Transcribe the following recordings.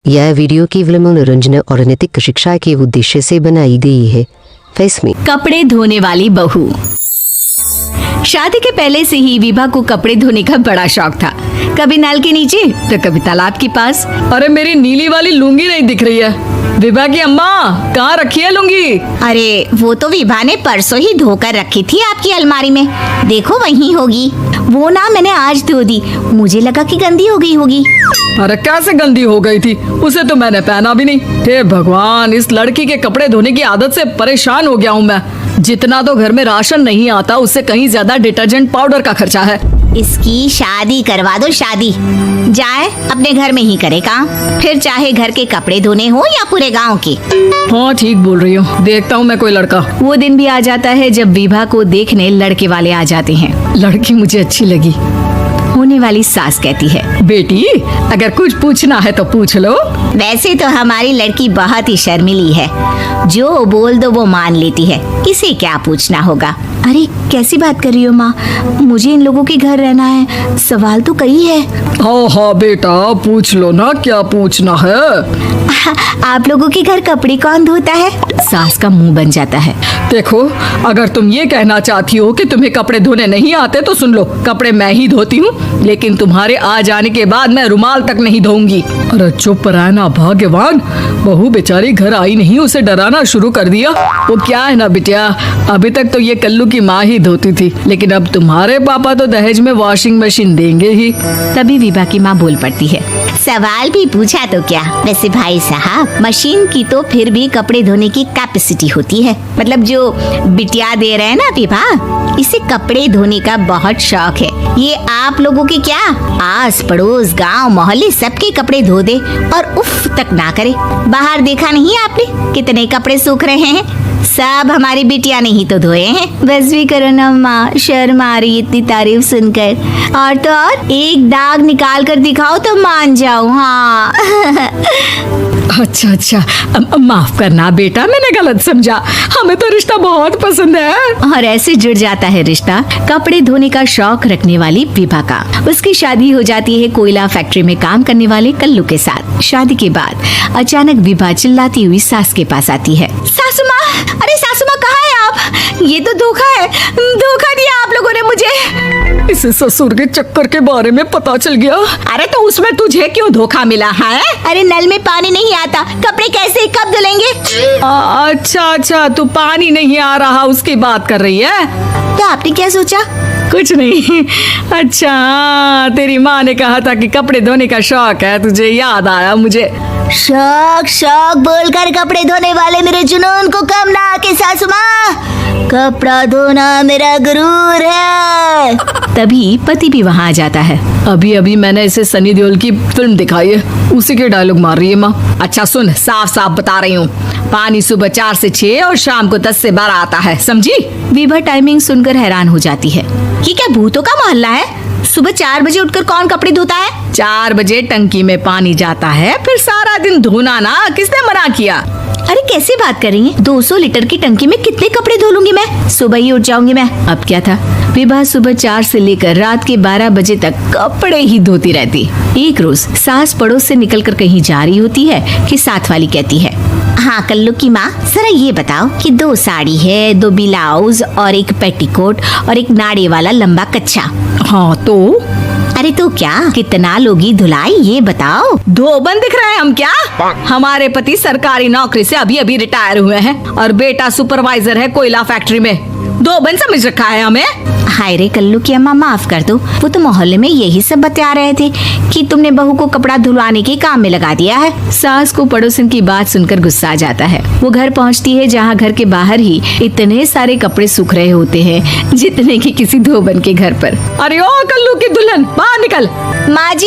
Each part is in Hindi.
यह वीडियो केवल मनोरंजन और नैतिक शिक्षा के उद्देश्य से बनाई गई है। इसमें कपड़े धोने वाली बहू। शादी के पहले से ही विभा को कपड़े धोने का बड़ा शौक था। कभी नल के नीचे तो कभी तालाब के पास। अरे मेरी नीली वाली लुंगी नहीं दिख रही है। विभा की अम्मा कहाँ रखी है लुंगी? अरे वो तो विभा ने परसों ही धोकर रखी थी आपकी अलमारी में, देखो वहीं होगी। वो ना मैंने आज धो दी, मुझे लगा कि गंदी हो गई होगी। अरे कैसे गंदी हो गई थी, उसे तो मैंने पहना भी नहीं। हे भगवान, इस लड़की के कपड़े धोने की आदत से परेशान हो गया हूँ मैं। जितना तो घर में राशन नहीं आता उससे कहीं ज्यादा डिटर्जेंट पाउडर का खर्चा है। इसकी शादी करवा दो, शादी जाए अपने घर में ही करे काम, फिर चाहे घर के कपड़े धोने हो या पूरे गांव के। हाँ ठीक बोल रही हूँ, देखता हूँ मैं कोई लड़का। वो दिन भी आ जाता है जब विभा को देखने लड़के वाले आ जाते हैं। लड़की मुझे अच्छी लगी। होने वाली सास कहती है, बेटी अगर कुछ पूछना है तो पूछ लो। वैसे तो हमारी लड़की बहुत ही शर्मीली है, जो बोल दो वो मान लेती है, इसे क्या पूछना होगा। अरे कैसी बात कर रही हो माँ, मुझे इन लोगों के घर रहना है, सवाल तो कई है। हाँ हाँ बेटा पूछ लो ना, क्या पूछना है। आप लोगों के घर कपड़े कौन धोता है? सास का मुंह बन जाता है। देखो अगर तुम ये कहना चाहती हो कि तुम्हें कपड़े धोने नहीं आते तो सुन लो, कपड़े मैं ही धोती हूँ, लेकिन तुम्हारे आ जाने के बाद मैं रुमाल तक नहीं धोऊंगी। अरे चुप रहना भाग्यवान, बहू बेचारी घर आई नहीं, उसे डराना शुरू कर दिया। वो क्या है ना बिटिया, अभी तक तो ये कल्लू की माँ ही धोती थी, लेकिन अब तुम्हारे पापा तो दहेज में वॉशिंग मशीन देंगे ही। तभी विभा की माँ बोल पड़ती है, सवाल भी पूछा तो क्या। वैसे भाई साहब, मशीन की तो फिर भी कपड़े धोने की कैपेसिटी होती है, मतलब जो बिटिया दे रहे हैं ना विभा, इसे कपड़े धोने का बहुत शौक है। ये आप लोगों के क्या आस पड़ोस गांव मोहल्ले सबके कपड़े धो दे और उफ तक ना करे। बाहर देखा नहीं आपने कितने कपड़े सूख रहे हैं, सब हमारी बिटिया ने ही तो धोए हैं। बस भी करो ना माँ, शर्म आ रही इतनी तारीफ सुनकर। और तो और एक दाग निकाल कर दिखाओ तो मान जाओ। हाँ अच्छा माफ करना बेटा, मैंने गलत समझा, हमें तो रिश्ता बहुत पसंद है। और ऐसे जुड़ जाता है रिश्ता कपड़े धोने का शौक रखने वाली विभा का। उसकी शादी हो जाती है कोयला फैक्ट्री में काम करने वाले कल्लू के साथ। शादी के बाद अचानक विभा चिल्लाती हुई सास के पास आती है, सासू माँ, अरे सासू माँ कहाँ है आप? ये तो धोखा है, धोखा दिया आप लोगों ने मुझे। इसे ससुर के चक्कर के बारे में पता चल गया। अरे तो उसमें तुझे क्यों धोखा मिला है? अरे नल में पानी नहीं आता, कपड़े कैसे कब धुलेंगे? अच्छा तू पानी नहीं आ रहा उसकी बात कर रही है। तो आपने क्या सोचा? कुछ नहीं। अच्छा तेरी माँ ने कहा था कि कपड़े धोने का शौक है तुझे, याद आया मुझे। शौक बोलकर कपड़े धोने वाले मेरे जुनून को कम ना आके सासू माँ, कपड़ा धोना मेरा गुरूर है। तभी पति भी वहाँ आ जाता है। अभी मैंने इसे सनी देओल की फिल्म दिखाई है, उसी के डायलॉग मार रही है माँ। अच्छा सुन, साफ बता रही हूँ, पानी सुबह 4 से 6 और शाम को 10 से 12 आता है, समझी? विभा टाइमिंग सुनकर हैरान हो जाती है। ये क्या भूतों का मोहल्ला है? सुबह 4 बजे उठकर कौन कपड़े धोता है? 4 बजे टंकी में पानी जाता है, फिर सारा दिन धोना ना, किसने मना किया? अरे कैसे बात कर रही हैं? 200 लीटर की टंकी में कितने कपड़े धो लूंगी मैं, सुबह ही उठ जाऊंगी मैं। अब क्या था, विभा सुबह 4 से लेकर रात के 12 बजे तक कपड़े ही धोती रहती। एक रोज सास पड़ोस से निकलकर कहीं जा रही होती है कि साथ वाली कहती है, हाँ कल्लू की माँ, जरा ये बताओ कि 2 साड़ी है, 2 ब्लाउज और एक पेटीकोट और एक नाड़े वाला लंबा कच्छा। हाँ तो अरे तो क्या कितना लोगी धुलाई, ये बताओ। धोबन दिख रहे हैं हम क्या? हमारे पति सरकारी नौकरी से अभी रिटायर हुए हैं और बेटा सुपरवाइजर है कोयला फैक्ट्री में। धोबन समझ रखा है हमें। हाय रे कल्लू की अम्मा, माफ कर दो, वो तो मोहल्ले में यही सब बता रहे थे कि तुमने बहू को कपड़ा धुलवाने के काम में लगा दिया है। सास को पड़ोसन की बात सुनकर गुस्सा आ जाता है। वो घर पहुंचती है जहां घर के बाहर ही इतने सारे कपड़े सूख रहे होते हैं जितने कि किसी धोबन के घर पर। अरे ओ कल्लू की दुल्हन, बाहर निकल। माँ जी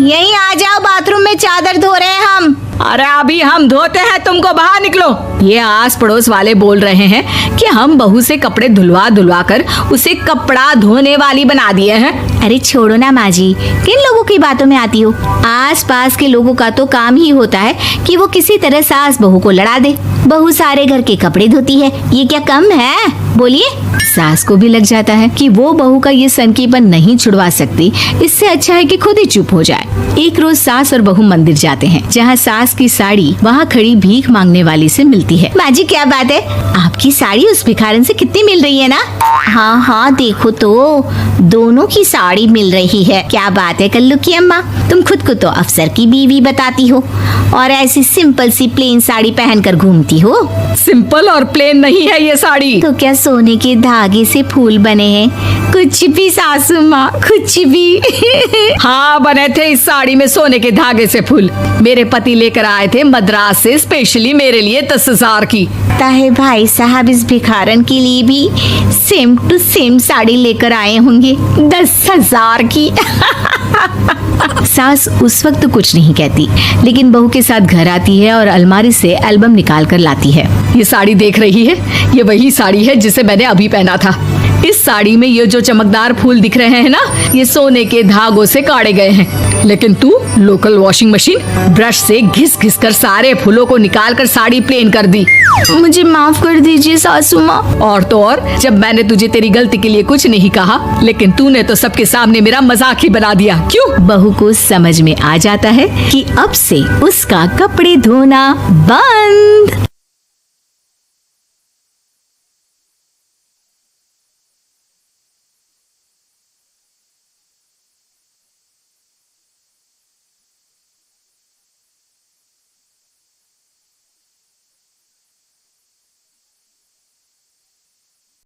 यहीं आ जाओ, बाथरूम में चादर धो रहे हैं हम। अरे अभी हम धोते हैं, तुमको बाहर निकलो। ये आस पड़ोस वाले बोल रहे हैं कि हम बहू से कपड़े धुलवा कर उसे कपड़ा धोने वाली बना दिए हैं। अरे छोड़ो ना माँ जी, किन लोगों की बातों में आती हो। आस पास के लोगों का तो काम ही होता है कि वो किसी तरह सास बहू को लड़ा दे। बहू सारे घर के कपड़े धोती है, ये क्या कम है? बोलिए। सास को भी लग जाता है कि वो बहू का ये सनकीपन नहीं छुड़वा सकती, इससे अच्छा है कि खुद ही चुप हो जाए। एक रोज सास और बहू मंदिर जाते हैं, जहाँ सास की साड़ी वहाँ खड़ी भीख मांगने वाली से मिलती है। माँ जी क्या बात है, आपकी साड़ी उस भिखारन से कितनी मिल रही है ना? हाँ हाँ देखो तो, दोनों की साड़ी मिल रही है। क्या बात है कल्लू की अम्मा, तुम खुद को तो अफसर की बीवी बताती हो और ऐसी सिंपल सी प्लेन साड़ी पहनकर घूमती हो। सिंपल और प्लेन नहीं है ये साड़ी। तो क्या सोने के धागे से फूल बने हैं? कुछ भी सासू माँ, कुछ भी। हाँ बने थे इस साड़ी में सोने के धागे से फूल। मेरे पति लेकर आए थे मद्रास से स्पेशली मेरे लिए 10,000 की। ताहे भाई साहब इस भिखारन के लिए भी सेम टू सेम साड़ी लेकर आए होंगे 10,000 की। सास उस वक्त कुछ नहीं कहती, लेकिन बहू के साथ घर आती है और अलमारी से एल्बम निकाल कर लाती है। ये साड़ी देख रही है, ये वही साड़ी है जिसे मैंने अभी पहना था। इस साड़ी में ये जो चमकदार फूल दिख रहे हैं ना, ये सोने के धागों से काटे गए हैं। लेकिन तू लोकल वॉशिंग मशीन ब्रश से घिस घिस कर सारे फूलों को निकाल कर साड़ी प्लेन कर दी। मुझे माफ कर दीजिए सासू माँ। और तो और, जब मैंने तुझे तेरी गलती के लिए कुछ नहीं कहा, लेकिन तूने तो सबके सामने मेरा मजाक ही बना दिया। क्यों? बहू को समझ में आ जाता है कि अब से उसका कपड़े धोना बंद।